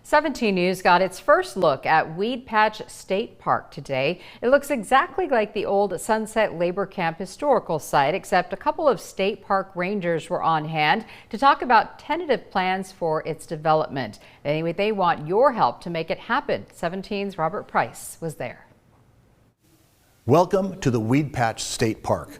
17 News got its first look at Weedpatch State Park today. It looks exactly like the old Sunset Labor Camp historical site, except a couple of state park rangers were on hand to talk about tentative plans for its development. Anyway, they want your help to make it happen. 17's Robert Price was there. Welcome to the Weedpatch State Park.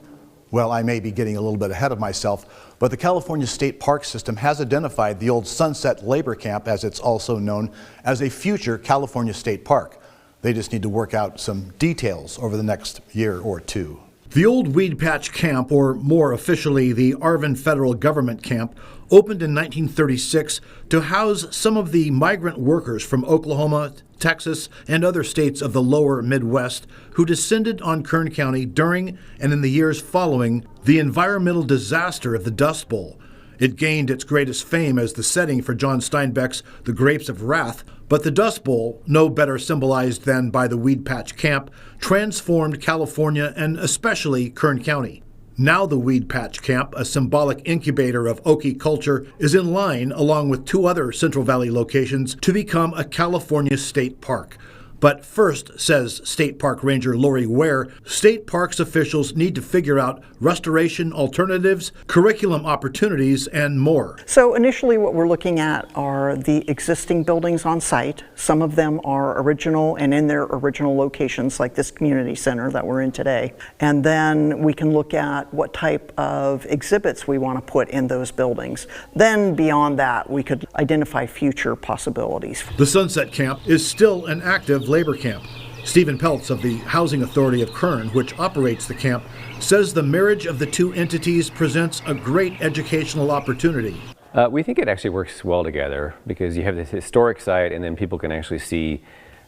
Well, I may be getting a little bit ahead of myself, but the California State Park System has identified the old Sunset Labor Camp, as it's also known, as a future California State Park. They just need to work out some details over the next year or two. The old Weedpatch Camp, or more officially the Arvin Federal Government Camp, opened in 1936 to house some of the migrant workers from Oklahoma, Texas, and other states of the lower Midwest who descended on Kern County during and in the years following the environmental disaster of the Dust Bowl. It gained its greatest fame as the setting for John Steinbeck's The Grapes of Wrath, but the Dust Bowl, no better symbolized than by the Weedpatch Camp, transformed California and especially Kern County. Now the Weedpatch Camp, a symbolic incubator of Okie culture, is in line, along with two other Central Valley locations, to become a California state park. But first, says State Park Ranger Lori Ware, state parks officials need to figure out restoration alternatives, curriculum opportunities, and more. So initially what we're looking at are the existing buildings on site. Some of them are original and in their original locations, like this community center that we're in today. And then we can look at what type of exhibits we want to put in those buildings. Then beyond that, we could identify future possibilities. The Sunset Camp is still an active labor camp. Stephen Peltz of the Housing Authority of Kern, which operates the camp, says the marriage of the two entities presents a great educational opportunity. We think it actually works well together because you have this historic site and then people can actually see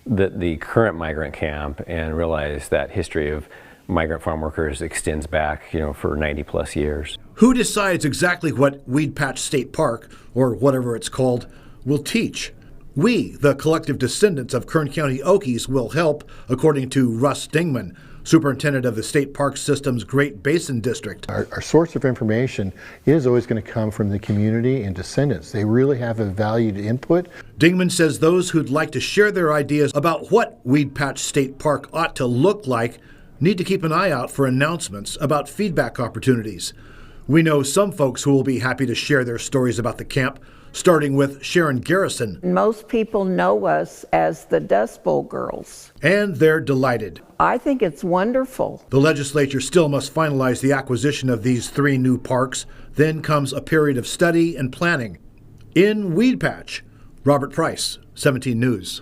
the current migrant camp and realize that history of migrant farm workers extends back, for 90 plus years. Who decides exactly what Weedpatch State Park, or whatever it's called, will teach? We, the collective descendants of Kern County Okies, will help, according to Russ Dingman, superintendent of the State Park System's Great Basin District. Our source of information is always going to come from the community and descendants. They really have a valued input. Dingman says those who'd like to share their ideas about what Weedpatch State Park ought to look like need to keep an eye out for announcements about feedback opportunities. We know some folks who will be happy to share their stories about the camp, starting with Sharon Garrison. Most people know us as the Dust Bowl girls. And they're delighted. I think it's wonderful. The legislature still must finalize the acquisition of these three new parks. Then comes a period of study and planning. In Weedpatch, Robert Price, 17 News.